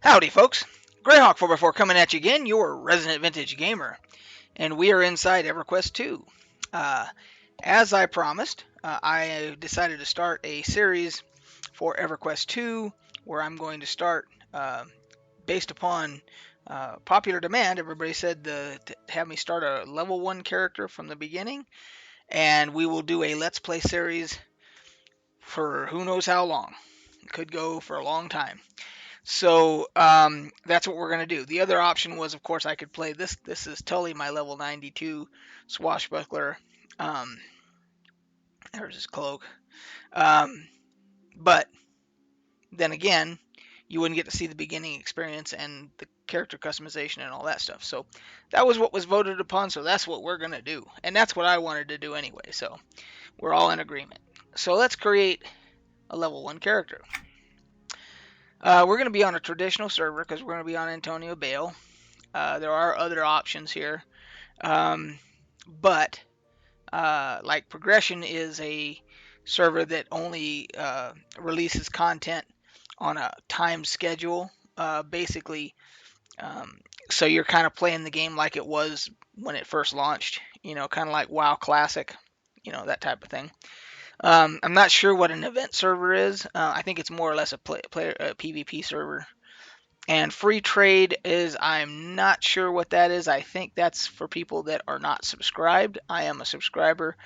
Howdy, folks. Greyhawk4x4 coming at you again, your resident vintage gamer. And we are inside EverQuest 2. Uh, as I promised, I decided to start a series for EverQuest 2 where I'm going to start based upon popular demand. Everybody said to have me start a level 1 character from the beginning, and we will do a Let's Play series for who knows how long. It could go for a long time. So that's what we're going to do. The other option was, of course, I could play this. This is totally my level 92 swashbuckler. Um, there's his cloak. But then again, you wouldn't get to see the beginning experience and the character customization and all that stuff. So that was what was voted upon. So that's what we're going to do. And that's what I wanted to do anyway. So we're all in agreement. So let's create a level 1 character. We're going to be on a traditional server because we're going to be on Antonio Bale. There are other options here, but like Progression is a server that only releases content on a time schedule, basically. So you're kind of playing the game like it was when it first launched, kind of like WoW Classic, that type of thing. I'm not sure what an event server is. I think it's more or less a PvP server. And free trade is, I'm not sure what that is. I think that's for people that are not subscribed. I am a subscriber,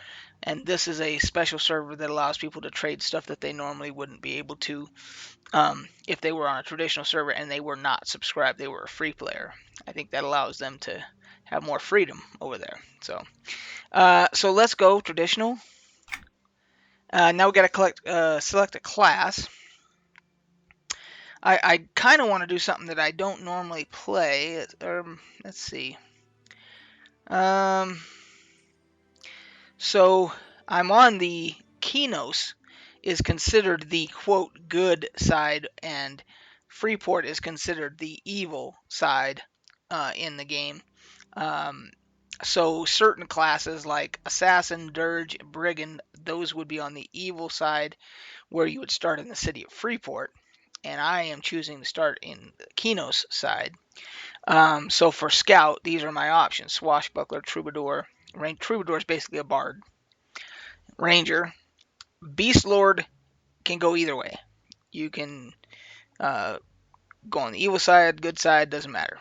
and this is a special server that allows people to trade stuff that they normally wouldn't be able to if they were on a traditional server and they were not subscribed. They were a free player. I think that allows them to have more freedom over there. So let's go traditional. Now we got to select a class. I kind of want to do something that I don't normally play. Let's see. So I'm on the Kinos is considered the quote good side, and Freeport is considered the evil side in the game. So certain classes like Assassin, Dirge, Brigand, those would be on the evil side, where you would start in the city of Freeport. And I am choosing to start in the Kinos side. So for Scout, these are my options: Swashbuckler, Troubadour. Troubadour is basically a bard. Ranger. Beast Lord can go either way. You can go on the evil side, good side, doesn't matter.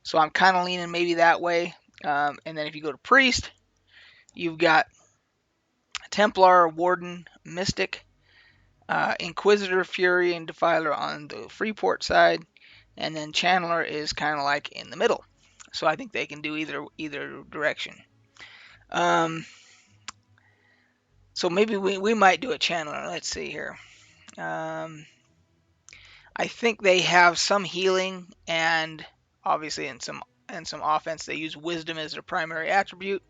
So I'm kind of leaning maybe that way. And then if you go to Priest, you've got Templar, Warden, Mystic, Inquisitor, Fury, and Defiler on the Freeport side. And then Channeler is kind of like in the middle. So I think they can do either direction. So maybe we might do a Channeler. Let's see here. I think they have some healing, and obviously in some offense they use Wisdom as their primary attribute.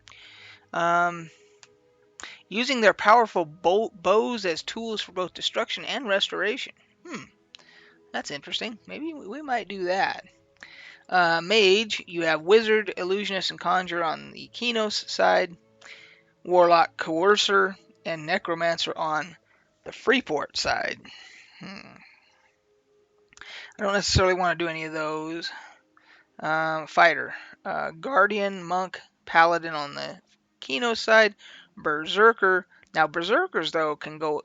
Using their powerful bows as tools for both destruction and restoration. That's interesting. Maybe we might do that. Mage, you have Wizard, Illusionist, and Conjurer on the Kinos side. Warlock, Coercer, and Necromancer on the Freeport side. I don't necessarily want to do any of those. Fighter, Guardian, Monk, Paladin on the Kinos side. Berserker. Now Berserkers though can go.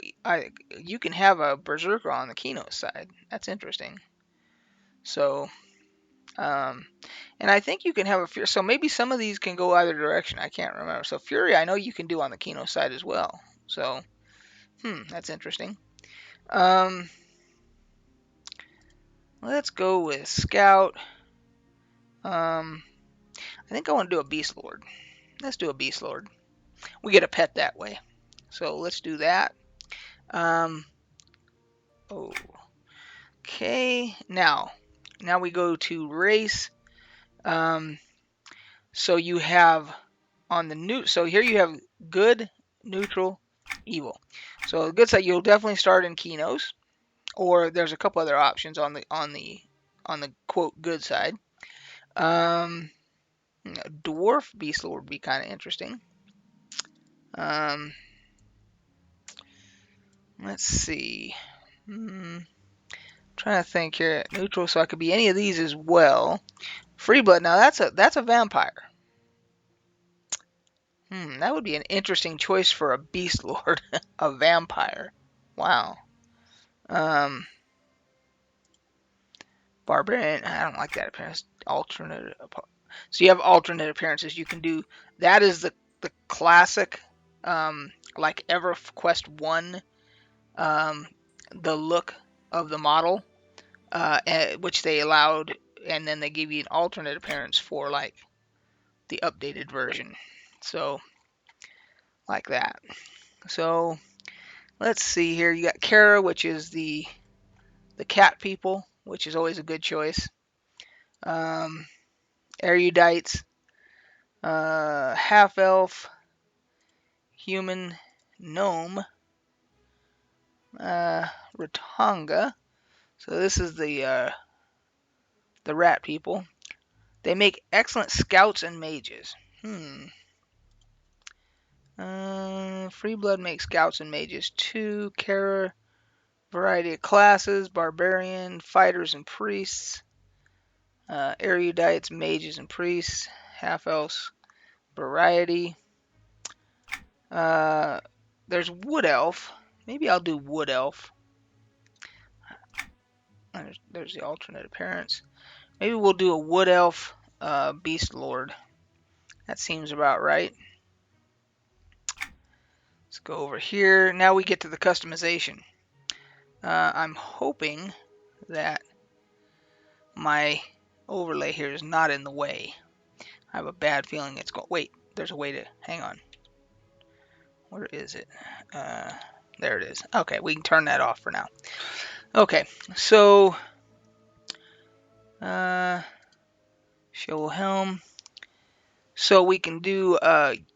You can have a Berserker on the Kinos side. That's interesting. So, and I think you can have a Fury. So maybe some of these can go either direction. I can't remember. So Fury, I know you can do on the Kinos side as well. So, that's interesting. Let's go with Scout. I think I want to do a Beast Lord. Let's do a Beast Lord. We get a pet that way. So let's do that. Okay. Now we go to race. So you have on the new. So here you have good, neutral, evil. So the good side, you'll definitely start in Kinos, or there's a couple other options on the quote good side. Dwarf Beast Lord would be kind of interesting. Let's see. trying to think here. Neutral, so I could be any of these as well. Free blood. Now that's a vampire. That would be an interesting choice for a beast lord. A vampire. Wow. Barbarian. I don't like that appearance. Alternate. So you have alternate appearances. You can do. That is the classic. Like EverQuest 1. The look of the model. Which they allowed, and then they give you an alternate appearance for like the updated version. So like that. So let's see here. You got Kara, which is the cat people, which is always a good choice. Erudites, half elf, human, gnome, Ratanga. So this is the rat people. They make excellent scouts and mages. Free blood makes scouts and mages too. Kara, variety of classes, barbarian, fighters and priests. Erudites, mages and priests. Half elves, variety. There's wood elf. Maybe I'll do wood elf. There's the alternate appearance. Maybe we'll do a wood elf beast lord. That seems about right. Let's go over here. Now we get to the customization. I'm hoping that my overlay here is not in the way. I have a bad feeling it's going. Wait, there's a way to. Hang on. Where is it? There it is. Okay, we can turn that off for now. Okay, so show helm. So we can do.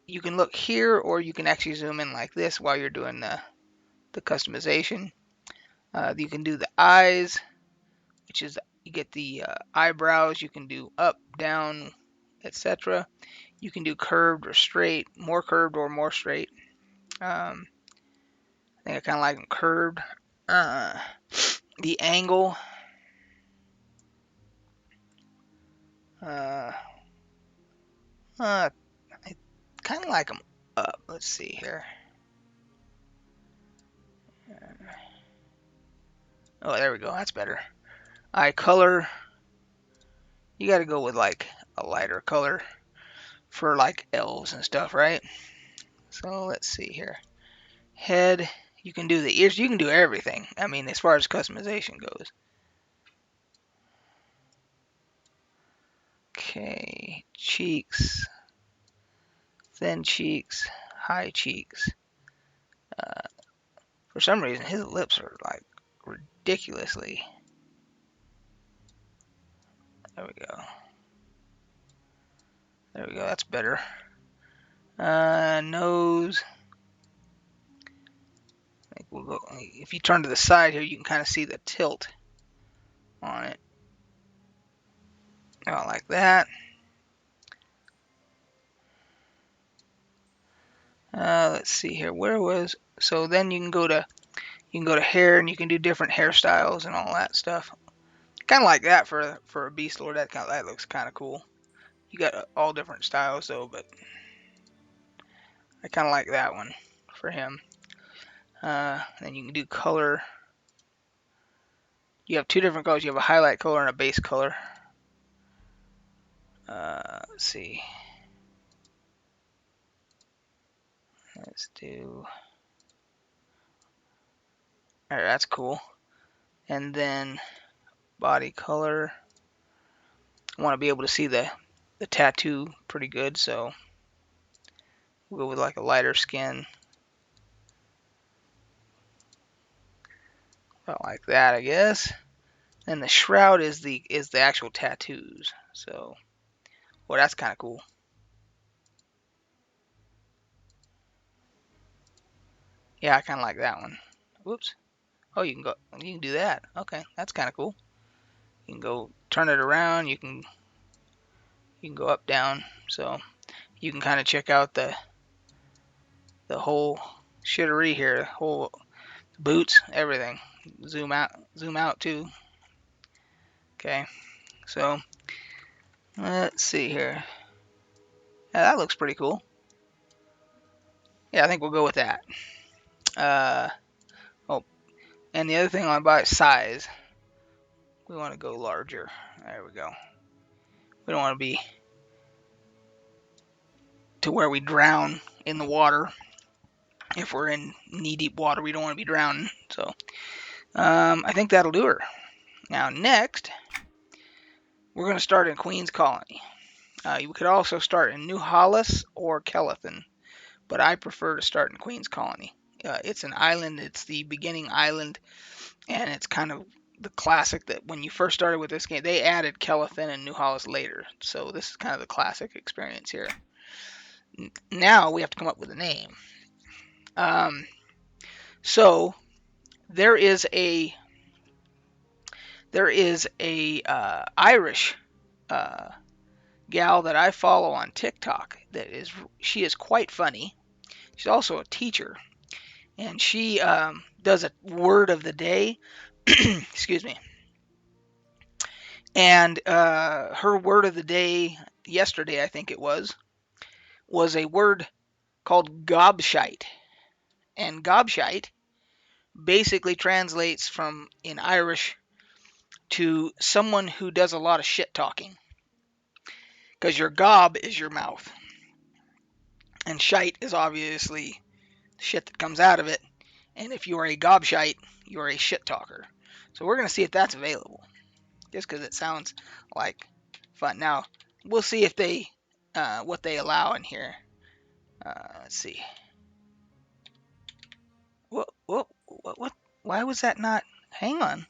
You can look here, or you can actually zoom in like this while you're doing the customization. You can do the eyes, which is you get the eyebrows. You can do up, down, etc. You can do curved or straight, more curved or more straight. I think I kind of like them curved. The angle. I kind of like them up. Let's see here. Oh, there we go. That's better. Eye color. You got to go with like a lighter color for like elves and stuff, right? So let's see here. Head. You can do the ears. You can do everything. I mean, as far as customization goes. Okay. Cheeks. Thin cheeks. High cheeks. For some reason, his lips are like ridiculously. There we go. There we go. That's better. Nose. I think we'll go. If you turn to the side here, you can kind of see the tilt on it. Oh, like that. Let's see here. Where was? So then you can go to hair, and you can do different hairstyles and all that stuff. Kind of like that for a beast lord. That looks kind of cool. You got all different styles though, but I kind of like that one for him. Then you can do color. You have two different colors. You have a highlight color and a base color. Let's see. Let's do. Alright, that's cool. And then body color. I want to be able to see the tattoo pretty good, so we'll go with like a lighter skin. About like that, I guess. And the shroud is the actual tattoos. So, well, that's kind of cool. Yeah, I kind of like that one. Whoops. Oh, you can do that. Okay, that's kind of cool. You can go turn it around. You can go up, down. So you can kind of check out the whole shittery here, whole boots, everything. Zoom out too. Okay, so let's see here. Yeah, that looks pretty cool. Yeah, I think we'll go with that. Oh, and the other thing on about size, we want to go larger. There we go. We don't want to be to where we drown in the water. If we're in knee-deep water, we don't want to be drowning. So I think that'll do her. Now next, we're going to start in Queen's Colony. You could also start in New Hollis or Kellethan, but I prefer to start in Queen's Colony. It's an island. It's the beginning island, and it's kind of the classic that when you first started with this game, they added Kellethan and New Hollis later. So this is kind of the classic experience here. Now we have to come up with a name. So there is a Irish gal that I follow on TikTok she is quite funny. She's also a teacher, and she does a word of the day. Excuse me. And her word of the day yesterday, I think it was a word called gobshite. And gobshite basically translates from in Irish to someone who does a lot of shit talking. Because your gob is your mouth. And shite is obviously shit that comes out of it. And if you are a gobshite, you are a shit talker. So we're going to see if that's available. Just because it sounds like fun. Now, we'll see if they what they allow in here. Let's see. What? Why was that not? Hang on.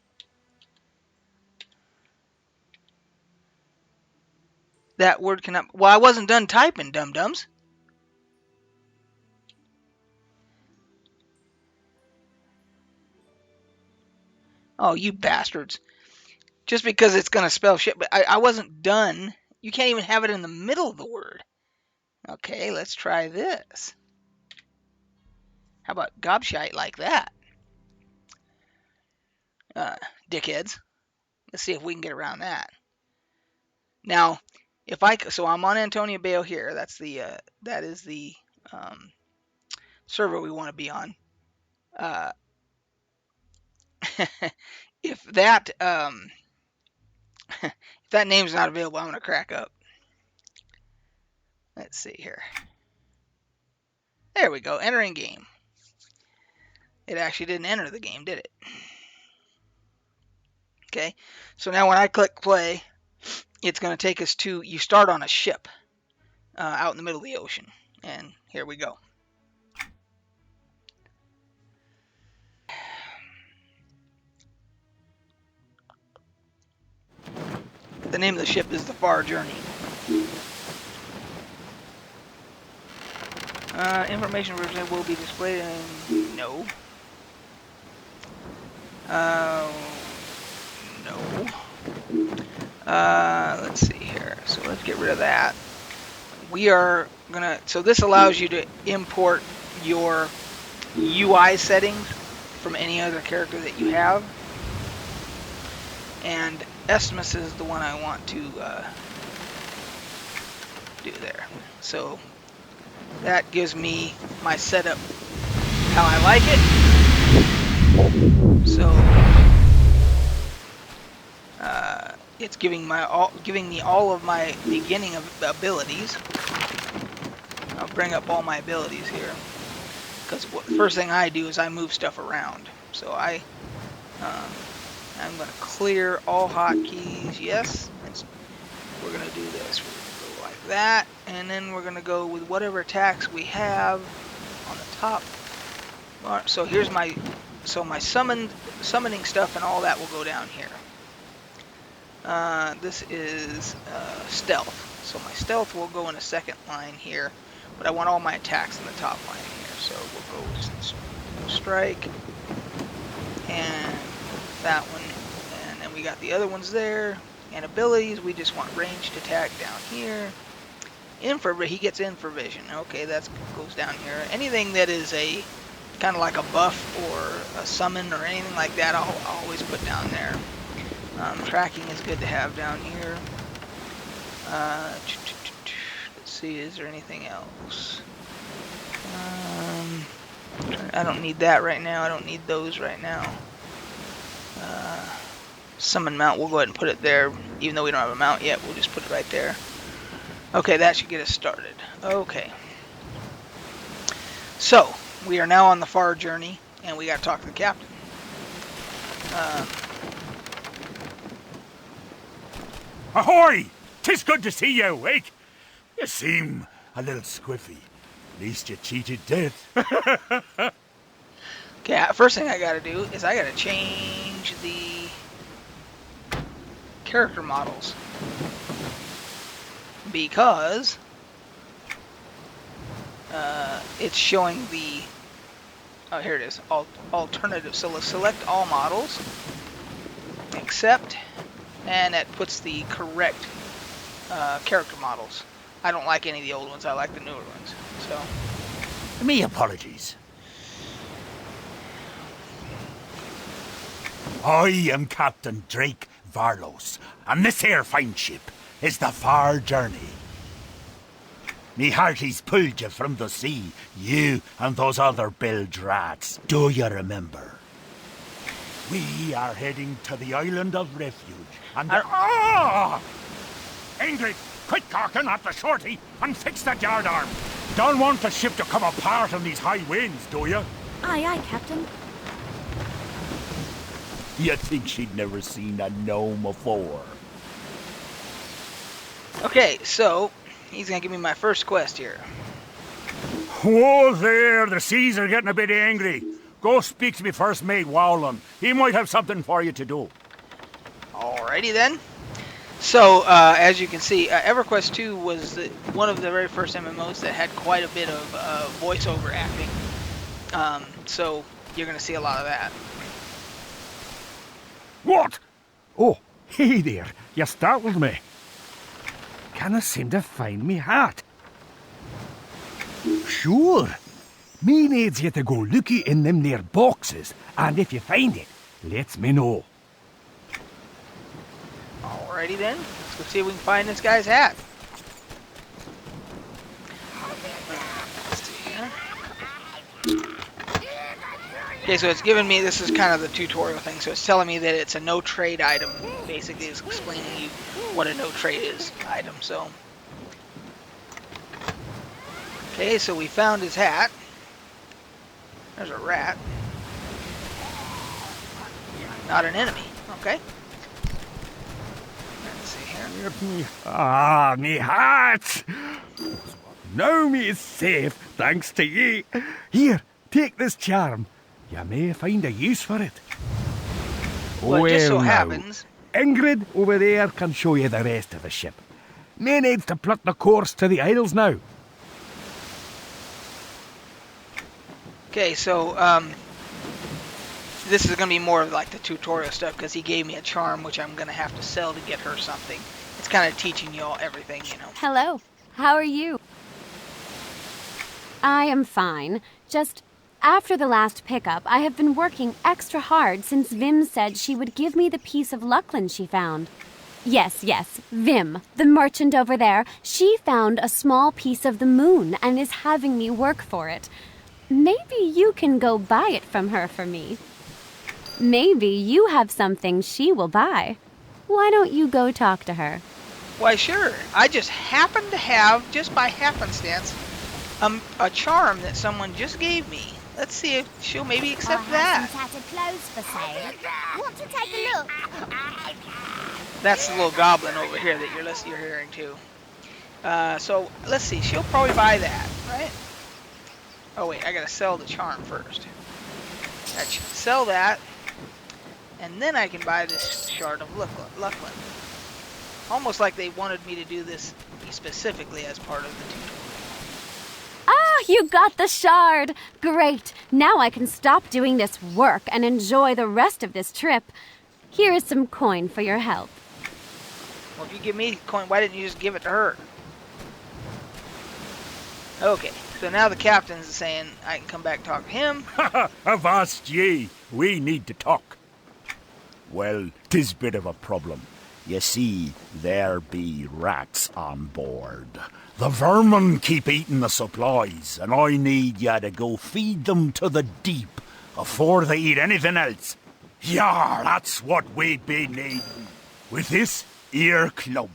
That word cannot. Well, I wasn't done typing, dum-dums. Oh, you bastards. Just because it's going to spell shit, but I wasn't done. You can't even have it in the middle of the word. Okay, let's try this. How about gobshite like that? Dickheads. Let's see if we can get around that. Now, so I'm on Antonio Bayo here. That is the server we want to be on. If that if that name's not available, I'm gonna crack up. Let's see here. There we go. Entering game. It actually didn't enter the game, did it? Okay. So now when I click play, it's gonna take us to. You start on a ship out in the middle of the ocean, and here we go. The name of the ship is the Far Journey. Information represented will be displayed in... No. No. Let's see here. So let's get rid of that. We are gonna... So this allows you to import your UI settings from any other character that you have. And Estimus is the one I want to do there. So that gives me my setup how I like it. So it's giving me all of my beginning of abilities. I'll bring up all my abilities here, because the first thing I do is I move stuff around. So I'm going to clear all hotkeys. Yes, we're going to do this. We're going to go like that, and then we're going to go with whatever attacks we have on the top. So here's my summoning stuff and all that will go down here. This is stealth. So my stealth will go in a second line here, but I want all my attacks in the top line here. So we'll go with strike and that one, and then we got the other ones there. And abilities, we just want ranged attack down here. He gets infravision. Okay, that goes down here. Anything that is a kind of like a buff or a summon or anything like that, I'll always put down there. Tracking is good to have down here. Let's see, is there anything else? I don't need that right now. I don't need those right now. Summon mount, we'll go ahead and put it there. Even though we don't have a mount yet, we'll just put it right there. Okay, that should get us started. Okay. So, we are now on the far journey, and we got to talk to the captain. Ahoy! 'Tis good to see you awake. You seem a little squiffy. At least you cheated death. Okay, first thing I gotta do is I gotta change the character models. Because it's showing the... Oh, here it is. Alternative. So let's select all models. Accept. And that puts the correct character models. I don't like any of the old ones. I like the newer ones. So, Me apologies. I am Captain Drake Varlos, and this here fine ship is the Far Journey. Me hearties pulled you from the sea, you and those other bilge rats. Do you remember? We are heading to the island of refuge, and Ingrid, quit talking at the shorty and fix that yard arm. Don't want the ship to come apart in these high winds, do you? Aye, aye, Captain. You'd think she'd never seen a gnome before. okay, so he's gonna give me my first quest here. Whoa there, the seas are getting a bit angry. Go speak to me first mate, Wowland. He might have something for you to do. Alrighty then. So, as you can see, EverQuest 2 was one of the very first MMOs that had quite a bit of voiceover acting. So, you're going to see a lot of that. What? Oh, hey there. You startled me. Can't seem to find me hat. Sure. Me needs you to go looky in them there boxes, and if you find it, let me know. Alrighty then. Let's go see if we can find this guy's hat. Let's see here. Okay, so it's giving me, this is kind of the tutorial thing, so it's telling me that it's a no trade item. Basically, it's explaining to you what a no trade is item, so. Okay, so we found his hat. There's a rat. Not an enemy. Okay. Let's see here. Me hat! Now me is safe, thanks to ye. Here, take this charm. You may find a use for it. Well, it just so now, happens. Ingrid over there can show you the rest of the ship. Me needs to plot the course to the Isles now. Okay, so this is going to be more of like the tutorial stuff because he gave me a charm which I'm going to have to sell to get her something. It's kind of teaching you all everything, you know. Hello. How are you? I am fine. Just after the last pickup, I have been working extra hard since Vim said she would give me the piece of Luckland she found. Yes, Vim, the merchant over there. She found a small piece of the moon and is having me work for it. Maybe you can go buy it from her for me. Maybe you have something she will buy. Why don't you go talk to her? Why, sure. I just happen to have, just by happenstance, a charm that someone just gave me. Let's see if she'll maybe accept that. Some tattered clothes for sale. Want to take a look? That's the little goblin over here that you're hearing too. So let's see. She'll probably buy that, right? Oh wait, I gotta sell the charm first. I should sell that, and then I can buy this shard of Luckland. Almost like they wanted me to do this specifically as part of the tutorial. Ah, you got the shard! Great! Now I can stop doing this work and enjoy the rest of this trip. Here is some coin for your help. Well, if you give me coin, why didn't you just give it to her? Okay, so now the captain's saying I can come back and talk to him. Avast ye, we need to talk. Well, 'tis bit of a problem. You see, there be rats on board. The vermin keep eating the supplies, and I need ya to go feed them to the deep afore they eat anything else. Yar, that's what we be needing. With this here club.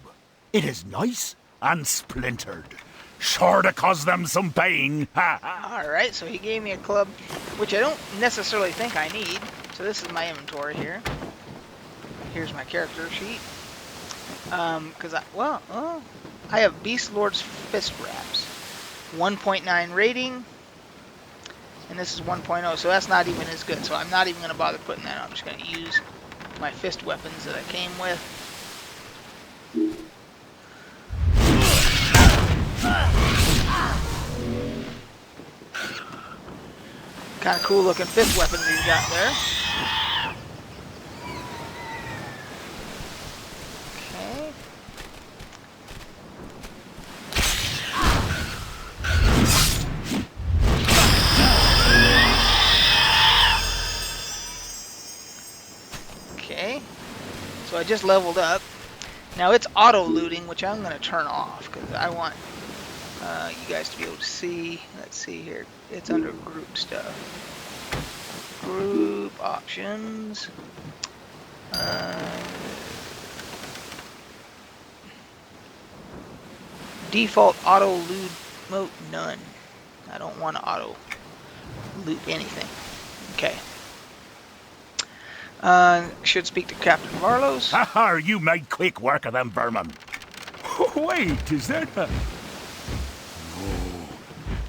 It is nice and splintered. Sure to cause them some pain. Alright, so he gave me a club, which I don't necessarily think I need. So this is my inventory here. Here's my character sheet. Because I have Beast Lord's Fist Wraps. 1.9 rating. And this is 1.0, so that's not even as good. So I'm not even going to bother putting that on. I'm just going to use my fist weapons that I came with. Kind of cool looking fist weapons he's got there. Okay. Okay. So I just leveled up. Now it's auto looting, which I'm going to turn off because I want you guys to be able to see. Let's see here. It's under group stuff. Group options. Default auto loot mode none. I don't want to auto loot anything. Okay. Should speak to Captain Varlos. Haha, you made quick work of them vermin. Wait, is that a... Oh,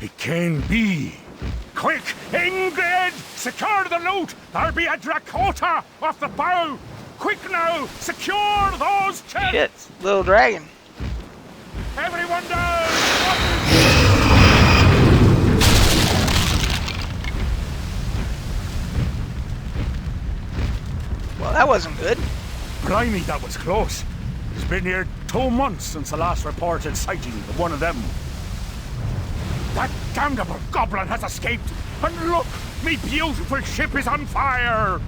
it can be. Quick, Ingrid! Secure the loot! There be a Dracota off the bow! Quick now! Secure those chests! Shit, little dragon. Everyone down! Well, that wasn't good. Blimey, that was close. It's been here 2 months since the last reported sighting of one of them. That damnable goblin has escaped! And look, me beautiful ship is on fire!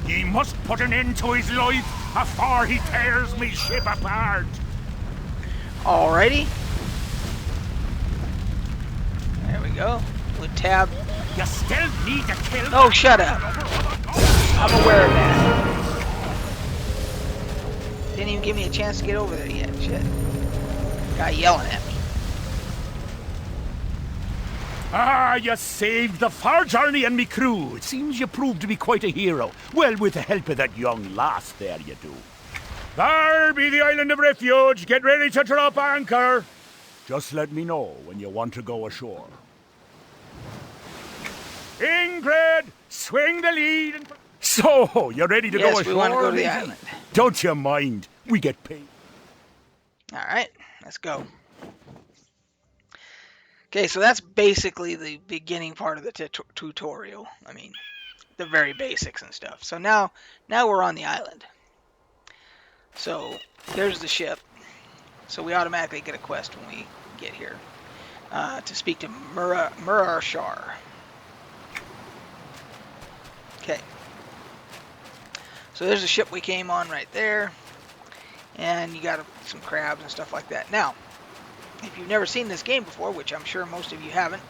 Ye must put an end to his life afore he tears me ship apart! Alrighty. There we go. With tab. You still need to kill... Oh, shut up. I'm aware of that. Didn't even give me a chance to get over there yet. Shit. Guy yelling at me. Ah, you saved the far journey and me crew. It seems you proved to be quite a hero. Well, with the help of that young lass there, you do. There be the island of refuge. Get ready to drop anchor. Just let me know when you want to go ashore. Ingrid, swing the lead. So, you ready to go ashore? Yes, we want to go to the island. Don't you mind. We get paid. Alright, let's go. Okay, so that's basically the beginning part of the tutorial. I mean, the very basics and stuff. So now we're on the island. So there's the ship. So we automatically get a quest when we get here to speak to Murarshar. Okay. So there's the ship we came on right there, and you got some crabs and stuff like that. Now, if you've never seen this game before, which I'm sure most of you haven't,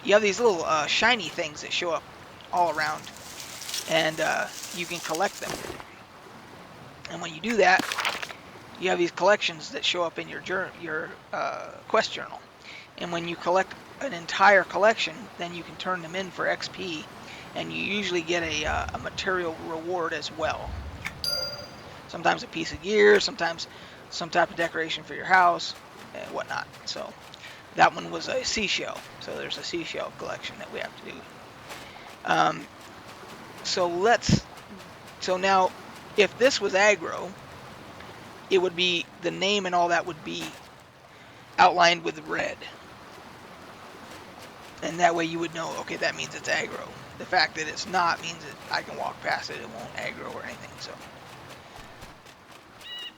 you have these little shiny things that show up all around, and you can collect them. And when you do that, you have these collections that show up in your quest journal. And when you collect an entire collection, then you can turn them in for XP, and you usually get a material reward as well. Sometimes a piece of gear, sometimes some type of decoration for your house, and whatnot. So that one was a seashell. So there's a seashell collection that we have to do. So now, if this was aggro, it would be, the name and all that would be outlined with red. And that way you would know, okay, that means it's aggro. The fact that it's not means that I can walk past it, it won't aggro or anything.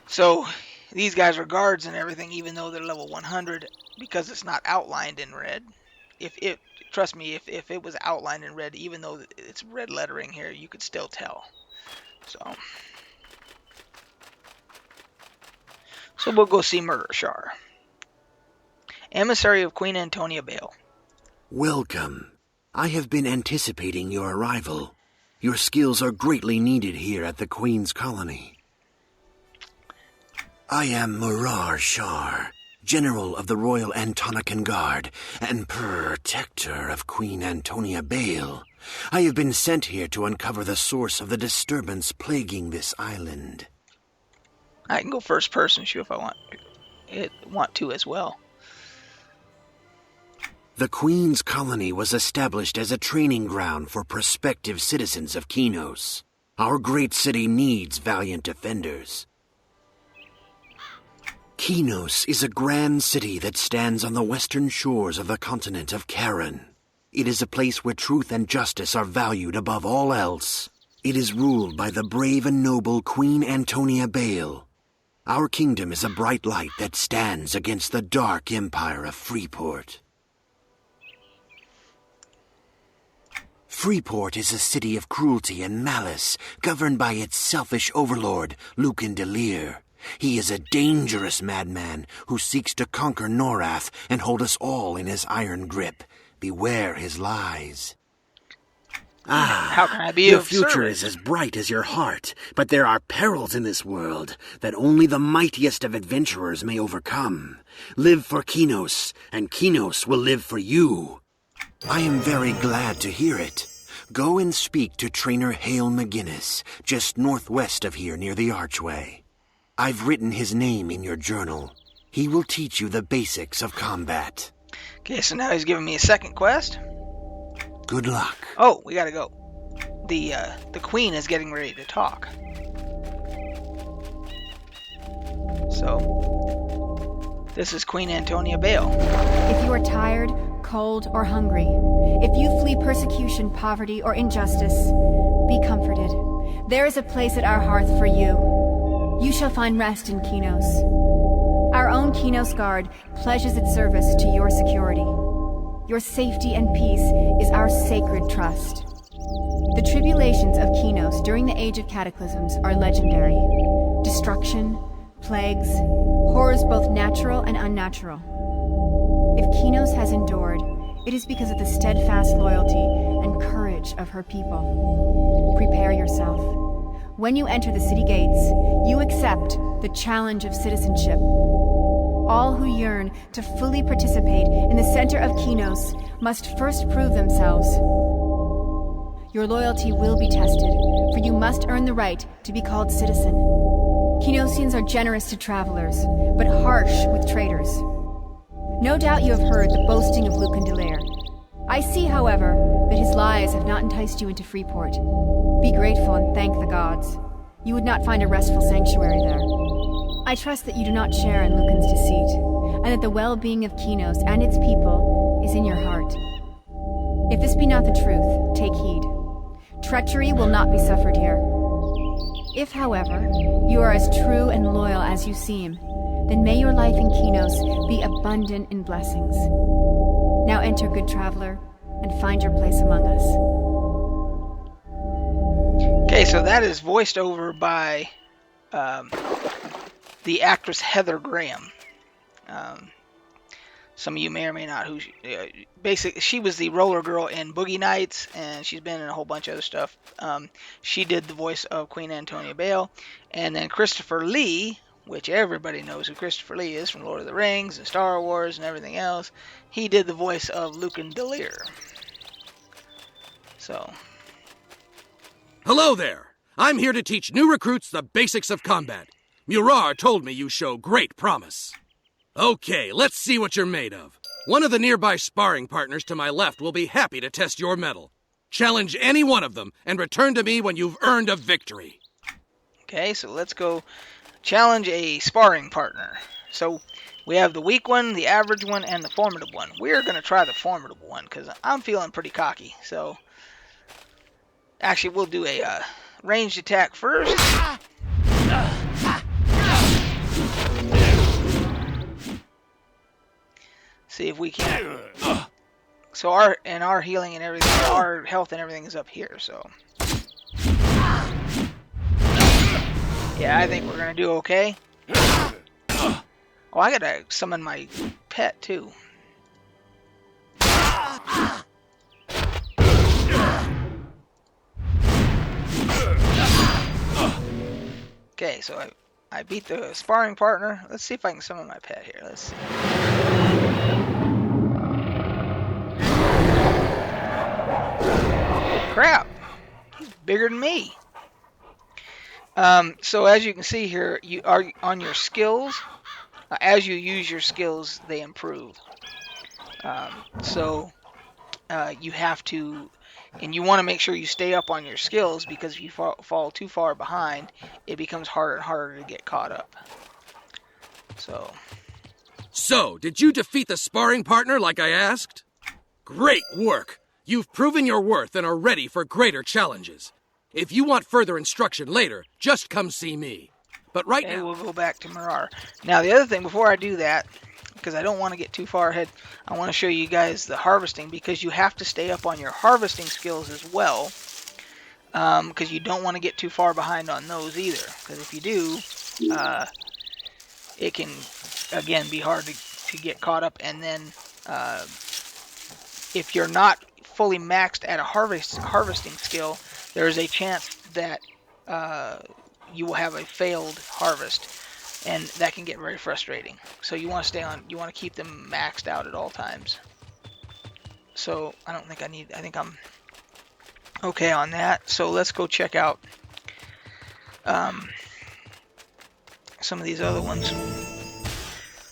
So these guys are guards and everything, even though they're level 100, because it's not outlined in red. Trust me, if it was outlined in red, even though it's red lettering here, you could still tell. So we'll go see Murder Shar, emissary of Queen Antonia Bale. Welcome. I have been anticipating your arrival. Your skills are greatly needed here at the Queen's Colony. I am Murar Shar, General of the Royal Antonican Guard and Protector of Queen Antonia Bale. I have been sent here to uncover the source of the disturbance plaguing this island. I can go first person shoot if I want to as well. The Queen's Colony was established as a training ground for prospective citizens of Kinos. Our great city needs valiant defenders. Kinos is a grand city that stands on the western shores of the continent of Karen. It is a place where truth and justice are valued above all else. It is ruled by the brave and noble Queen Antonia Bale. Our kingdom is a bright light that stands against the dark empire of Freeport. Freeport is a city of cruelty and malice, governed by its selfish overlord, Lucan Delir. He is a dangerous madman who seeks to conquer Norath and hold us all in his iron grip. Beware his lies. How can I be Your of future service? is as bright as your heart, but there are perils in this world that only the mightiest of adventurers may overcome. Live for Kinos, and Kinos will live for you. I am very glad to hear it. Go and speak to Trainer Hale McGinnis, just northwest of here near the archway. I've written his name in your journal. He will teach you the basics of combat. Okay, so now he's giving me a second quest. Good luck. Oh, we gotta go. The queen is getting ready to talk. So, this is Queen Antonia Bale. If you are tired, cold, or hungry, if you flee persecution, poverty, or injustice, be comforted. There is a place at our hearth for you. You shall find rest in Kinos. Our own Kinos Guard pledges its service to your security. Your safety and peace is our sacred trust. The tribulations of Kinos during the Age of Cataclysms are legendary. Destruction, plagues, horrors both natural and unnatural. If Kinos has endured, it is because of the steadfast loyalty and courage of her people. Prepare yourself. When you enter the city gates, you accept the challenge of citizenship. All who yearn to fully participate in the center of Kinos must first prove themselves. Your loyalty will be tested, for you must earn the right to be called citizen. Kinosians are generous to travelers, but harsh with traitors. No doubt you have heard the boasting of Lucan Delir. I see, however, that his lies have not enticed you into Freeport. Be grateful and thank the gods. You would not find a restful sanctuary there. I trust that you do not share in Lucan's deceit, and that the well-being of Kinos and its people is in your heart. If this be not the truth, take heed. Treachery will not be suffered here. If, however, you are as true and loyal as you seem, then may your life in Kinos be abundant in blessings. Now enter, good traveler, and find your place among us. Okay, so that is voiced over by the actress Heather Graham. Some of you may or may not. Basically, she was the roller girl in Boogie Nights, and she's been in a whole bunch of other stuff. She did the voice of Queen Antonia Bale, and then Christopher Lee, which everybody knows who Christopher Lee is from Lord of the Rings and Star Wars and everything else. He did the voice of Lucan Delir. So, hello there! I'm here to teach new recruits the basics of combat. Murar told me you show great promise. Okay, let's see what you're made of. One of the nearby sparring partners to my left will be happy to test your mettle. Challenge any one of them and return to me when you've earned a victory. okay, so let's go challenge a sparring partner. So, we have the weak one, the average one, and the formidable one. We're going to try the formidable one, because I'm feeling pretty cocky. So, actually, we'll do a ranged attack first. See if we can. So our healing and everything, our health and everything is up here. So Yeah, I think we're gonna do okay. Oh, I gotta summon my pet too. Okay, so I beat the sparring partner. Let's see if I can summon my pet here. Let's see. Crap! He's bigger than me. So as you can see here, you are on your skills. As you use your skills, they improve. You have to, and you want to make sure you stay up on your skills, because if you fall too far behind, it becomes harder and harder to get caught up. So, did you defeat the sparring partner like I asked? Great work! You've proven your worth and are ready for greater challenges. If you want further instruction later, just come see me. But right now, we'll go back to Mirar. Now, the other thing, before I do that, because I don't want to get too far ahead, I want to show you guys the harvesting, because you have to stay up on your harvesting skills as well, because you don't want to get too far behind on those either, because if you do, it can, again, be hard to get caught up. And then if you're not fully maxed at a harvesting skill, there is a chance that you will have a failed harvest, and that can get very frustrating. So you want to you want to keep them maxed out at all times. So I don't think I think I'm okay on that. So let's go check out some of these other ones.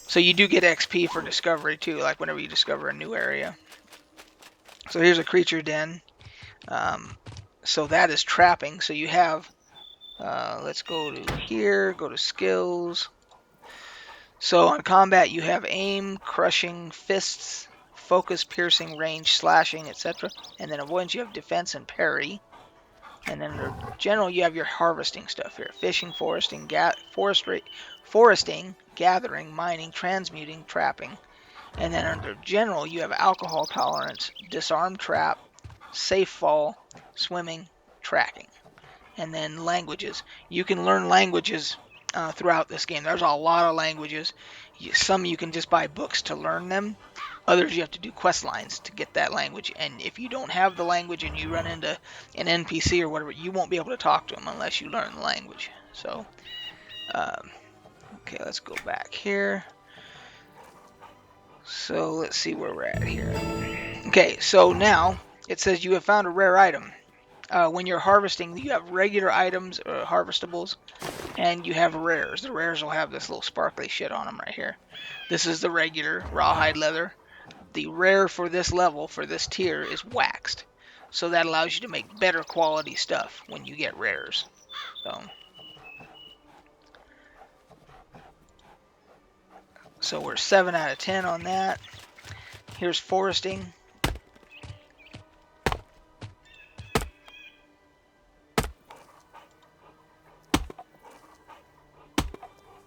So you do get XP for discovery too, like whenever you discover a new area. So here's a creature den. So that is trapping. So you have, let's go to here, go to skills. So on combat you have aim, crushing, fists, focus, piercing, range, slashing, etc. And then avoidance, you have defense and parry. And then under general you have your harvesting stuff here. Fishing, foresting, gathering, mining, transmuting, trapping. And then under general you have alcohol tolerance, disarm trap, safe fall, swimming, tracking. And then languages. You can learn languages throughout this game. There's a lot of languages. Some you can just buy books to learn them. Others you have to do quest lines to get that language. And if you don't have the language and you run into an NPC or whatever, you won't be able to talk to them unless you learn the language. So, okay, let's go back here. So let's see where we're at here. Okay, so now it says you have found a rare item. When you're harvesting, you have regular items, harvestables, and you have rares. The rares will have this little sparkly shit on them right here. This is the regular rawhide leather. The rare for this level, for this tier, is waxed. So that allows you to make better quality stuff when you get rares. So we're 7 out of 10 on that. Here's foresting.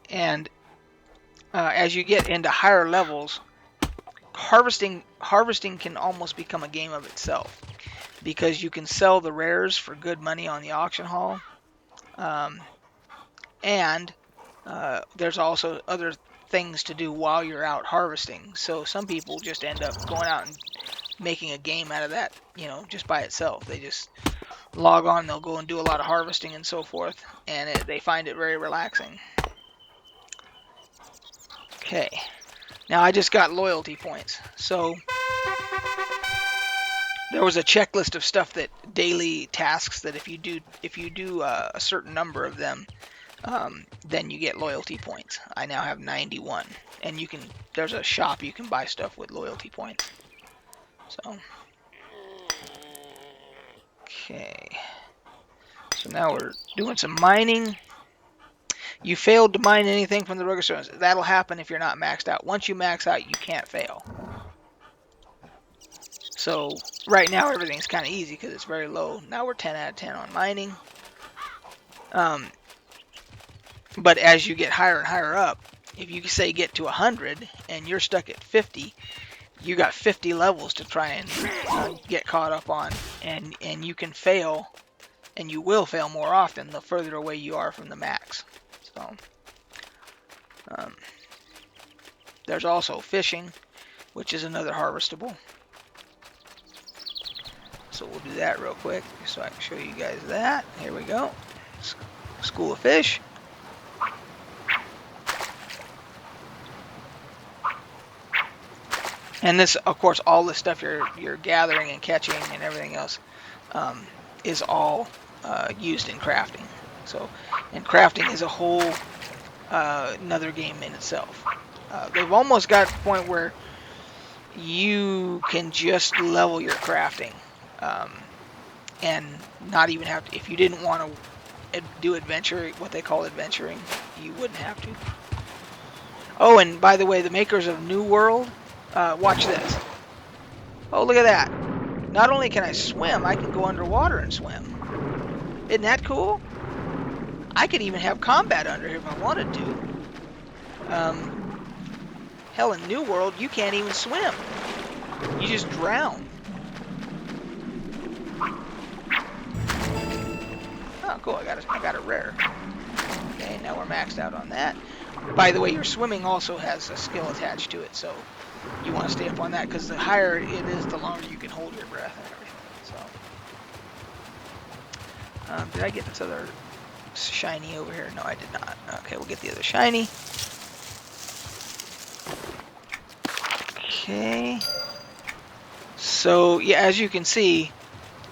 And as you get into higher levels, harvesting can almost become a game of itself, because you can sell the rares for good money on the auction hall, and there's also other things to do while you're out harvesting. So some people just end up going out and making a game out of that, just by itself. They just log on, they'll go and do a lot of harvesting and so forth, and they find it very relaxing. Okay, now I just got loyalty points. So there was a checklist of stuff, that daily tasks, that if you do a certain number of them, then you get loyalty points. I now have 91, and there's a shop you can buy stuff with loyalty points. So okay, so now we're doing some mining. You failed to mine anything from the rugged stones. That'll happen if you're not maxed out. Once you max out, you can't fail. So right now everything's kind of easy because it's very low. Now we're 10 out of 10 on mining. But as you get higher and higher up, if you say get to 100 and you're stuck at 50, you got 50 levels to try and get caught up on, and you can fail and you will fail more often the further away you are from the max. So there's also fishing, which is another harvestable. So we'll do that real quick so I can show you guys that. Here we go. School of Fish. And this, of course, all the stuff you're gathering and catching and everything else is all used in crafting. So, and crafting is a whole another game in itself. They've almost got to the point where you can just level your crafting and not even have to, if you didn't want to do adventure, what they call adventuring, you wouldn't have to. Oh, and by the way, the makers of New World, watch this. Oh, look at that. Not only can I swim, I can go underwater and swim. Isn't that cool? I could even have combat under here if I wanted to. Hell, in New World, you can't even swim. You just drown. Oh, cool. I got a rare. Okay, now we're maxed out on that. By the way, your swimming also has a skill attached to it, so you want to stay up on that, because the higher it is, the longer you can hold your breath and everything. So, did I get this other shiny over here? No, I did not. Okay, we'll get the other shiny. Okay. So, yeah, as you can see,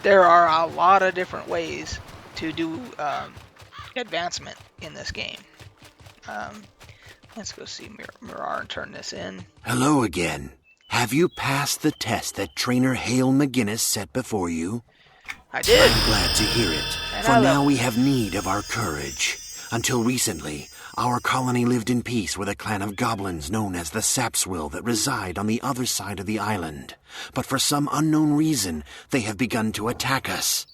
there are a lot of different ways to do advancement in this game. Let's go see Mirar and turn this in. Hello again. Have you passed the test that Trainer Hale McGinnis set before you? I did. I'm glad to hear it, And for now we have need of our courage. Until recently, our colony lived in peace with a clan of goblins known as the Sapswill that reside on the other side of the island. But for some unknown reason, they have begun to attack us.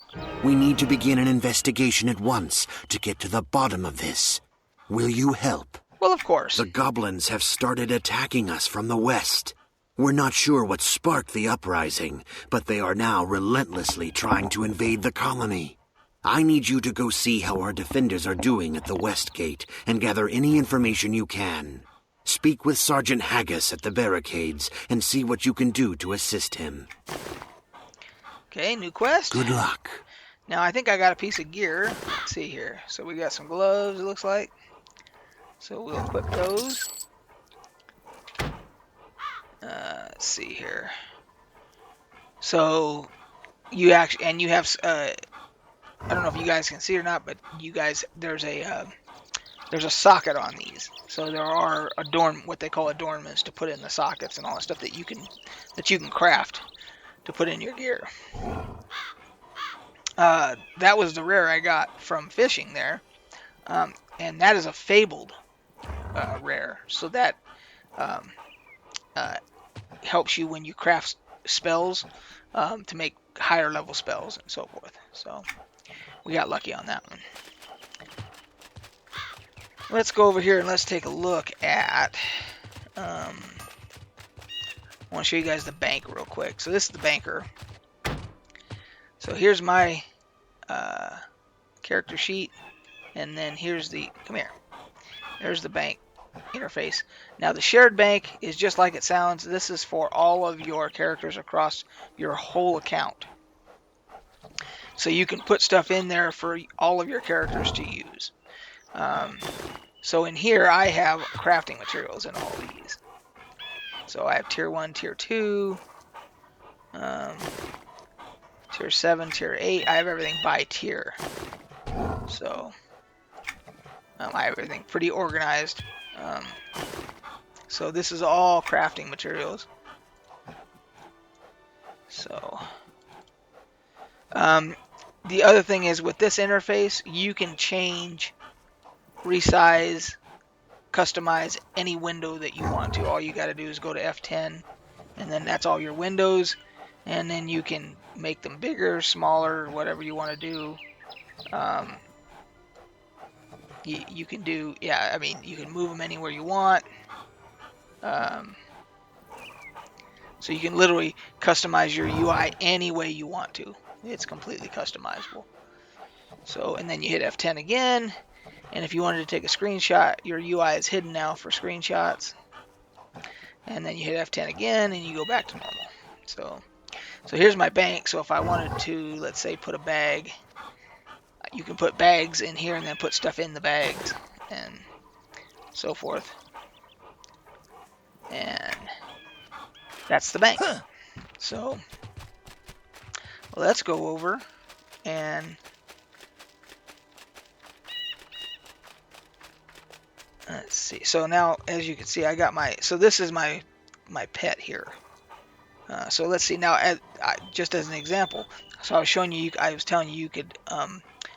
We need to begin an investigation at once to get to the bottom of this. Will you help? Well, of course. The goblins have started attacking us from the west. We're not sure what sparked the uprising, but they are now relentlessly trying to invade the colony. I need you to go see how our defenders are doing at the west gate and gather any information you can. Speak with Sergeant Haggis at the barricades and see what you can do to assist him. Okay, new quest. Good luck. Now, I think I got a piece of gear. Let's see here. So we got some gloves, it looks like. So we'll equip those. Let's see here. So you actually, and you have, I don't know if you guys can see it or not, but you guys, there's a socket on these. So there are what they call adornments to put in the sockets and all the stuff that you can craft to put in your gear. That was the rare I got from fishing there, and that is a fabled rare, so that helps you when you craft spells to make higher level spells and so forth. So we got lucky on that one. Let's go over here and let's take a look at I want to show you guys the bank real quick. So this is the banker. So here's my character sheet, and then here's there's the bank interface. Now the shared bank is just like it sounds. This is for all of your characters across your whole account. So you can put stuff in there for all of your characters to use. So in here I have crafting materials in all these. So I have tier 1, tier 2, tier 7, tier 8. I have everything by tier. So I have everything pretty organized. So this is all crafting materials. So the other thing is, with this interface, you can change, resize, customize any window that you want to. All you got to do is go to F10, and then that's all your windows, and then you can make them bigger, smaller, whatever you want to do. You can do, yeah, I mean, you can move them anywhere you want. So you can literally customize your UI any way you want to. It's completely customizable. So, and then you hit F10 again. And if you wanted to take a screenshot, your UI is hidden now for screenshots. And then you hit F10 again, and you go back to normal. So here's my bank. So if I wanted to, let's say, put a bag, you can put bags in here and then put stuff in the bags and so forth. And that's the bank. So let's go over and let's see. So now, as you can see, I got my, so this is my pet here. So let's see now, just as an example, so I was showing you, I was telling you could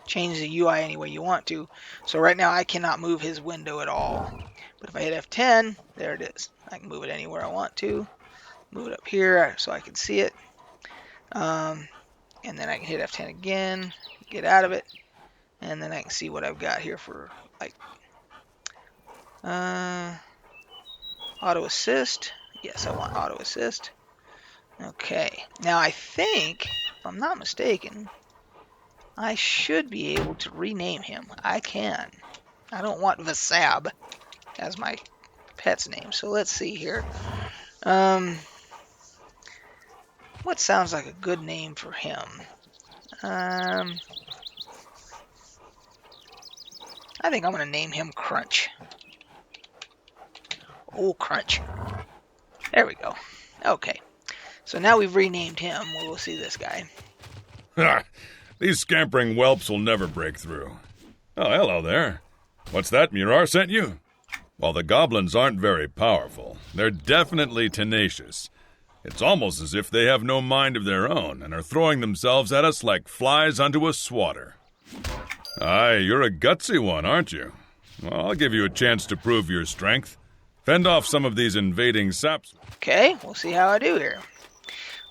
change the UI any way you want to. So right now I cannot move his window at all. But if I hit F10, there it is. I can move it anywhere I want to. Move it up here so I can see it. And then I can hit F10 again, get out of it. And then I can see what I've got here for like auto assist. Yes, I want auto assist. Okay, now I think, if I'm not mistaken, I should be able to rename him. I can. I don't want Vasab as my pet's name, so let's see here. What sounds like a good name for him? I think I'm going to name him Crunch. Oh, Crunch. There we go. Okay. So now we've renamed him. We'll see this guy. Ha! These scampering whelps will never break through. Oh, hello there. What's that Murar sent you? While the goblins aren't very powerful, they're definitely tenacious. It's almost as if they have no mind of their own and are throwing themselves at us like flies onto a swatter. Aye, you're a gutsy one, aren't you? Well, I'll give you a chance to prove your strength. Fend off some of these invading saps. Okay, we'll see how I do here.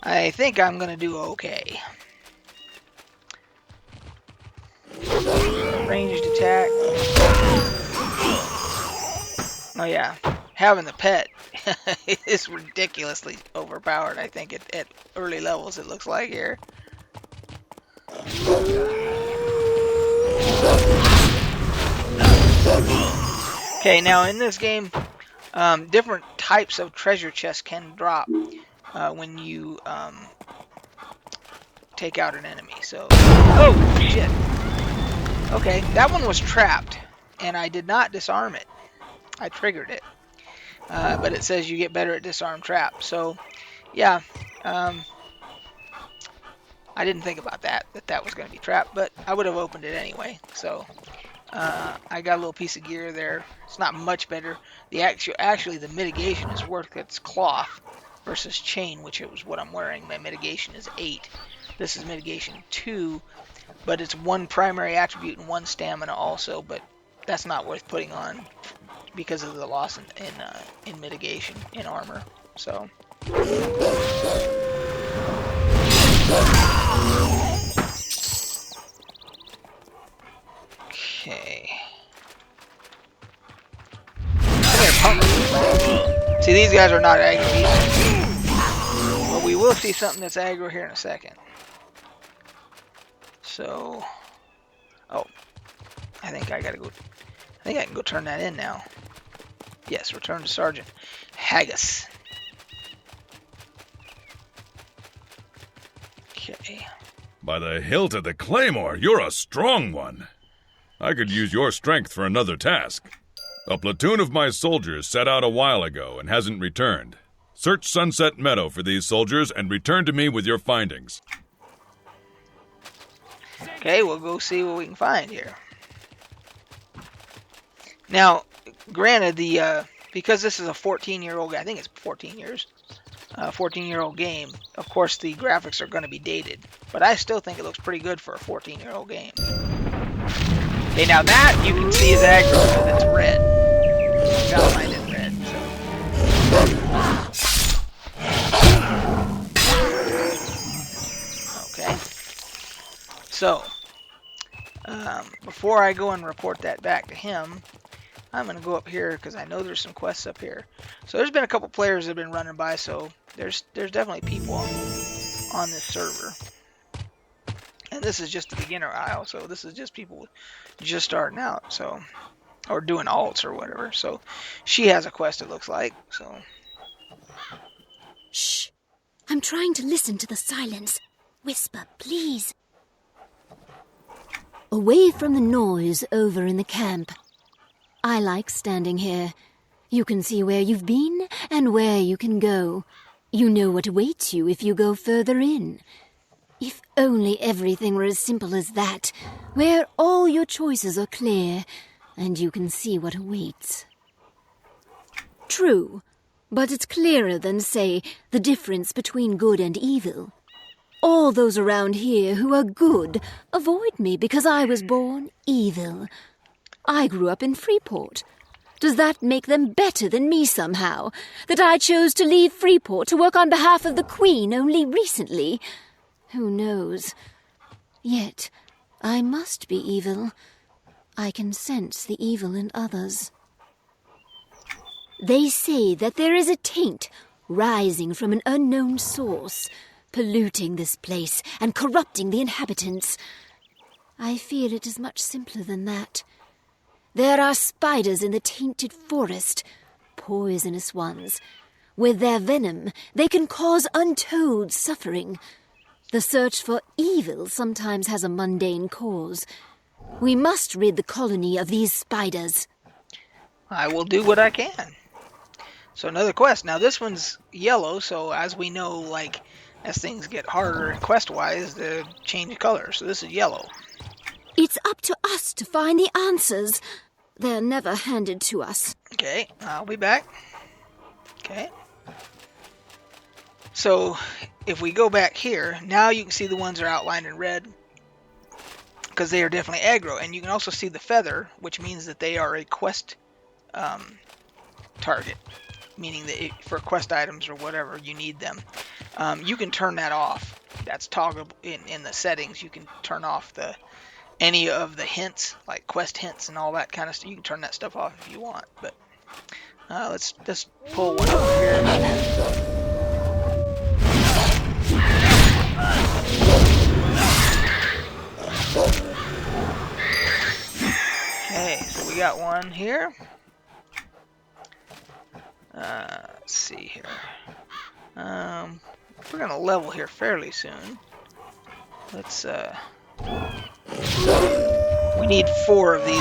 I think I'm going to do okay. Ranged attack. Oh yeah, having the pet is ridiculously overpowered, I think, at early levels, it looks like here. Okay, now in this game, different types of treasure chests can drop when you take out an enemy. So, oh shit. Okay, that one was trapped, and I did not disarm it. I triggered it, but it says you get better at disarm trap. So, yeah, I didn't think about that was going to be trapped, but I would have opened it anyway. So, I got a little piece of gear there. It's not much better. Actually, the mitigation is worth its cloth versus chain, which is what I'm wearing. My mitigation is 8. This is mitigation 2, but it's 1 primary attribute and 1 stamina also. But that's not worth putting on because of the loss in mitigation in armor. So. Okay. See, these guys are not aggro either. But we will see something that's aggro here in a second. So, oh, I think I gotta go. I think I can go turn that in now. Yes, return to Sergeant Haggis. Okay. By the hilt of the claymore, you're a strong one. I could use your strength for another task. A platoon of my soldiers set out a while ago and hasn't returned. Search Sunset Meadow for these soldiers and return to me with your findings. Okay, we'll go see what we can find here. Now, granted, because this is a 14-year-old, I think it's 14 years, 14-year-old game, of course the graphics are going to be dated. But I still think it looks pretty good for a 14-year-old game. Okay, now that you can see is aggro because it's red. Got mine in red. So. Okay. So, before I go and report that back to him, I'm going to go up here because I know there's some quests up here. So there's been a couple players that have been running by, so there's definitely people on this server. And this is just the beginner aisle, so this is just people just starting out, so, or doing alts or whatever. So she has a quest, it looks like. So Shh. I'm trying to listen to the silence. Whisper, please. Away from the noise over in the camp. I like standing here. You can see where you've been and where you can go. You know what awaits you if you go further in. If only everything were as simple as that, where all your choices are clear and you can see what awaits. True, but it's clearer than, say, the difference between good and evil. All those around here who are good avoid me because I was born evil. I grew up in Freeport. Does that make them better than me somehow? That I chose to leave Freeport to work on behalf of the Queen only recently? Who knows? Yet, I must be evil. I can sense the evil in others. They say that there is a taint rising from an unknown source, polluting this place and corrupting the inhabitants. I fear it is much simpler than that. There are spiders in the tainted forest, poisonous ones. With their venom, they can cause untold suffering. The search for evil sometimes has a mundane cause. We must rid the colony of these spiders. I will do what I can. So another quest. Now this one's yellow, so as we know, like, as things get harder quest-wise, they change color. So this is yellow. It's up to us to find the answers. They're never handed to us. Okay, I'll be back. Okay. So if we go back here, now you can see the ones that are outlined in red because they are definitely aggro. And you can also see the feather, which means that they are a quest target, meaning that for quest items or whatever, you need them. You can turn that off. That's toggleable in the settings. You can turn off any of the hints, like quest hints and all that kind of stuff. You can turn that stuff off if you want. But let's just pull one over here. Okay, so we got one here. Let's see here. We're gonna level here fairly soon. Let's we need 4 of these.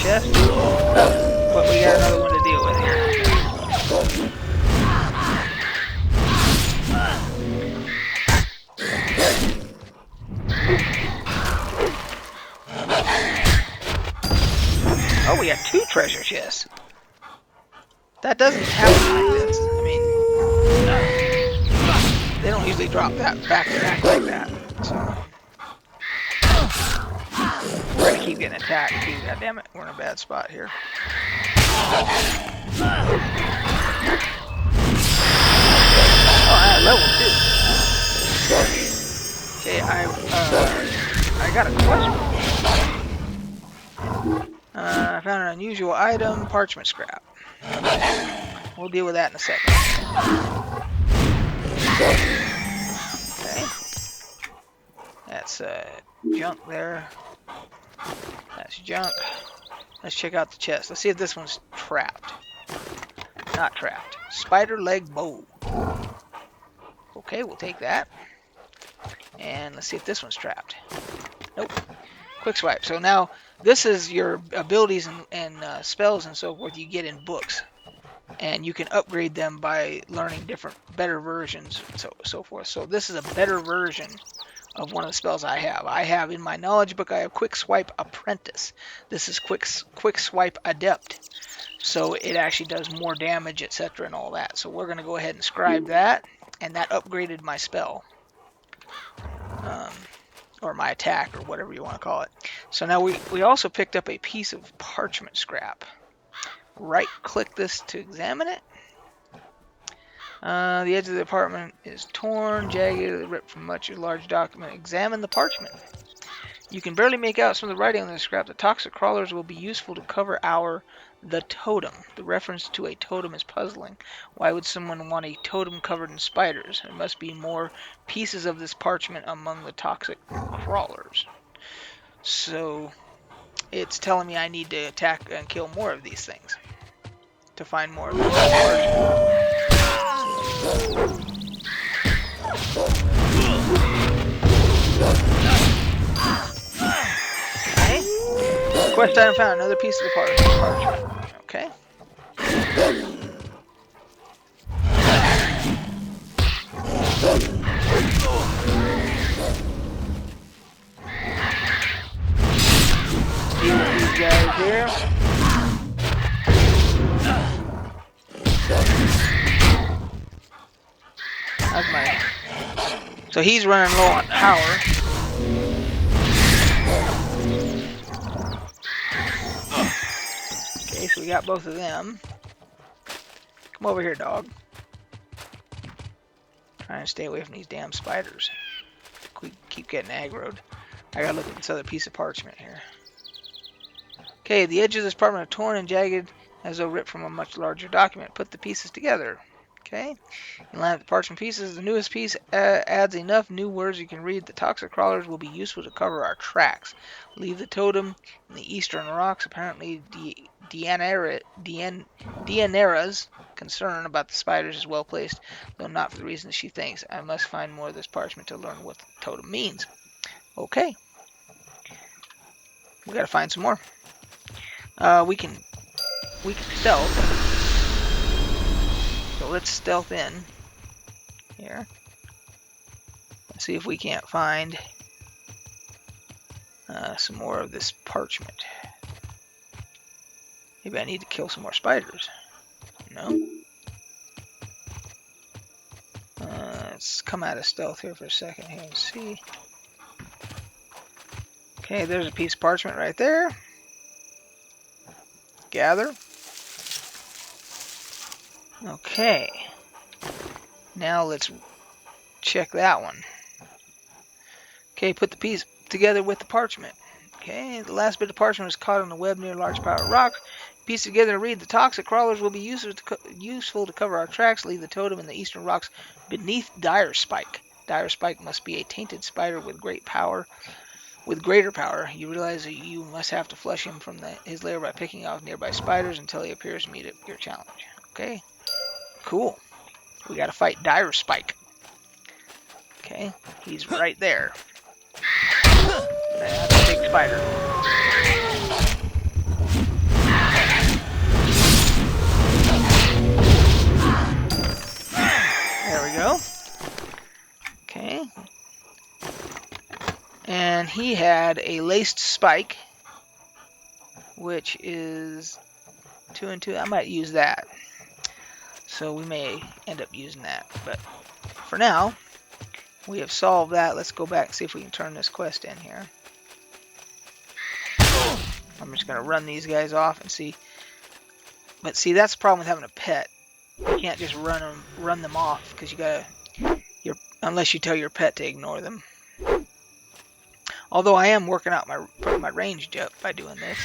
Chest. But we got another one to deal with here. Oh, we got 2 treasure chests. That doesn't happen like this. I mean, they don't usually drop that back to back like that. So we're gonna keep getting attacked too. God damn it, we're in a bad spot here. Oh, I level 2. Okay, I got a question. I found an unusual item, parchment scrap. We'll deal with that in a second. Okay. That's junk there. That's junk. Let's check out the chest. Let's see if this one's trapped. Not trapped. Spider leg bow. Okay, we'll take that. And let's see if this one's trapped. Nope. Quick swipe. So now this is your abilities and spells and so forth you get in books, and you can upgrade them by learning better versions, so forth. So this is a better version of one of the spells I have. I have in my knowledge book. I have Quick Swipe Apprentice. This is Quick Swipe Adept. So it actually does more damage, etc., and all that. So we're going to go ahead and scribe that, and that upgraded my spell. Or my attack, or whatever you want to call it. So now we also picked up a piece of parchment scrap. Right-click this to examine it. The edge of the apartment is torn, jagged, ripped from much of a large document. Examine the parchment. You can barely make out some of the writing on the scrap. The toxic crawlers will be useful to cover the totem. The reference to a totem is puzzling. Why would someone want a totem covered in spiders? There must be more pieces of this parchment among the toxic crawlers. So it's telling me I need to attack and kill more of these things to find more of this parchment. Quest item found, another piece of the parchment. Okay. These guys here. That's my. So he's running low on power. Okay, so we got both of them. Come over here, dog. Trying to stay away from these damn spiders. We keep getting aggroed. I gotta look at this other piece of parchment here. Okay, the edges of this parchment are torn and jagged as though ripped from a much larger document. Put the pieces together. Okay, you line up the parchment pieces. The newest piece adds enough new words you can read. The toxic crawlers will be useful to cover our tracks. Leave the totem in the eastern rocks. Apparently, Deanera's concern about the spiders is well placed, though not for the reasons she thinks. I must find more of this parchment to learn what the totem means. Okay, we gotta find some more. We can stealth. So let's stealth in here. Let's see if we can't find some more of this parchment. Maybe I need to kill some more spiders. No? Let's come out of stealth here for a second here and see. Okay, there's a piece of parchment right there. Gather. Okay. Now let's check that one. Okay, put the piece together with the parchment. Okay, the last bit of parchment was caught on the web near a large pile of rock. Piece together to read. The toxic crawlers will be useful to cover our tracks. Leave the totem in the eastern rocks beneath Dire Spike. Dire Spike must be a tainted spider with greater power. You realize that you must have to flush him from his lair by picking off nearby spiders until he appears to meet your challenge. Okay, cool. We gotta fight Dire Spike. Okay, he's right there. That's a big spider. There we go. Okay. And he had a laced spike, which is 2 and 2. I might use that. So we may end up using that. But for now, we have solved that. Let's go back and see if we can turn this quest in here. I'm just going to run these guys off and see. But see, that's the problem with having a pet. You can't just run them off because you gotta, unless you tell your pet to ignore them. Although I am working out my range up by doing this.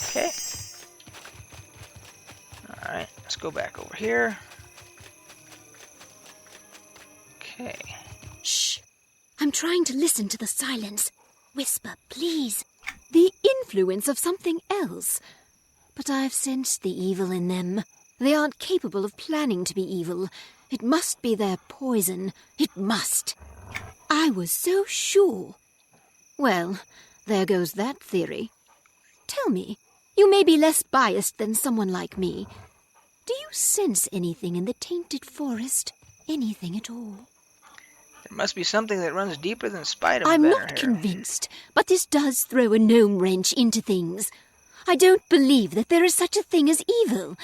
Okay. Alright, let's go back over here. Okay. Shh. I'm trying to listen to the silence. Whisper, please. The influence of something else. But I've sensed the evil in them. They aren't capable of planning to be evil. It must be their poison. It must. I was so sure. Well, there goes that theory. Tell me, you may be less biased than someone like me. Do you sense anything in the tainted forest? Anything at all? There must be something that runs deeper than Spider. I'm not convinced, but this does throw a gnome wrench into things. I don't believe that there is such a thing as evil.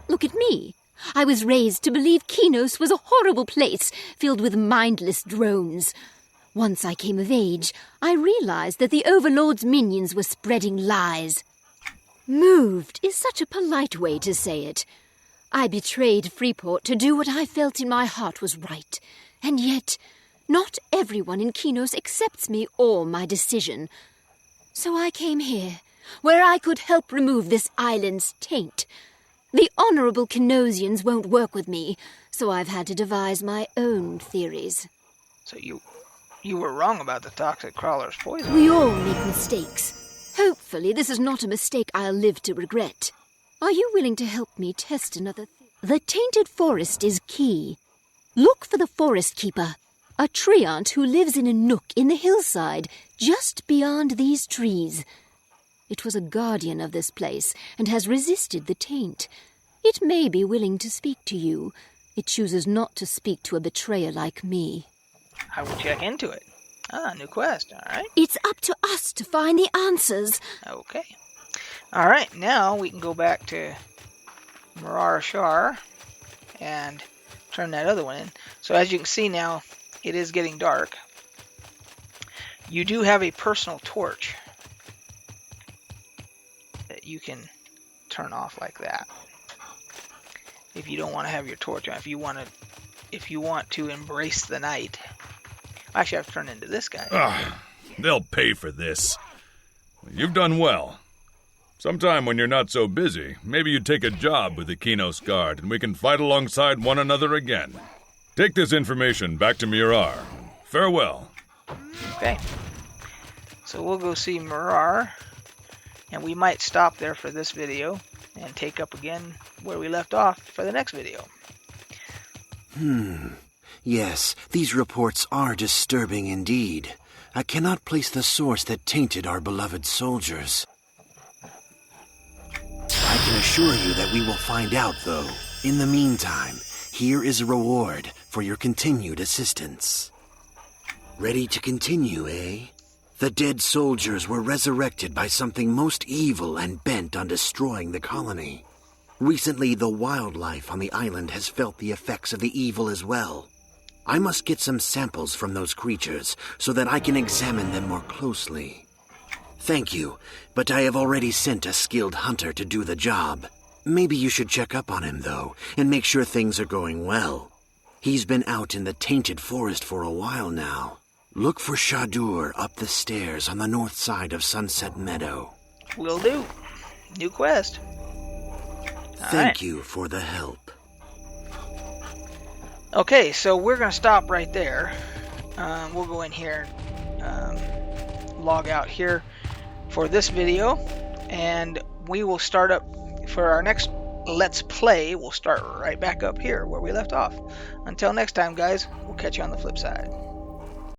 Look at me. I was raised to believe Kinos was a horrible place filled with mindless drones. Once I came of age, I realized that the Overlord's minions were spreading lies. Moved is such a polite way to say it. I betrayed Freeport to do what I felt in my heart was right. And yet, Not everyone in Kinos accepts me or my decision. So I came here, where I could help remove this island's taint. The honorable Kinosians won't work with me, so I've had to devise my own theories. So you were wrong about the toxic crawler's poison. We all make mistakes. Hopefully this is not a mistake I'll live to regret. Are you willing to help me test another thing? The tainted forest is key. Look for the forest keeper, a treant who lives in a nook in the hillside, just beyond these trees. It was a guardian of this place, and has resisted the taint. It may be willing to speak to you. It chooses not to speak to a betrayer like me. I will check into it. New quest, alright. It's up to us to find the answers. Okay. Alright, now we can go back to Marar Shar and turn that other one in. So as you can see now, it is getting dark. You do have a personal torch that you can turn off like that. If you don't want to have your torch on, if you want to embrace the night. Actually, I've turned into this guy. They'll pay for this. You've done well. Sometime when you're not so busy, maybe you take a job with the Kinos Guard and we can fight alongside one another again. Take this information back to Mirar. Farewell. Okay. So we'll go see Marar, and we might stop there for this video and take up again where we left off for the next video. Yes, these reports are disturbing indeed. I cannot place the source that tainted our beloved soldiers. I can assure you that we will find out, though. In the meantime, here is a reward for your continued assistance. Ready to continue, eh? The dead soldiers were resurrected by something most evil and bent on destroying the colony. Recently, the wildlife on the island has felt the effects of the evil as well. I must get some samples from those creatures so that I can examine them more closely. Thank you, but I have already sent a skilled hunter to do the job. Maybe you should check up on him, though, and make sure things are going well. He's been out in the tainted forest for a while now. Look for Shadur up the stairs on the north side of Sunset Meadow. Will do. New quest. Thank you for the help. Okay, so we're going to stop right there. We'll go in here and log out here for this video. And we will start up for our next Let's Play. We'll start right back up here where we left off. Until next time, guys, we'll catch you on the flip side.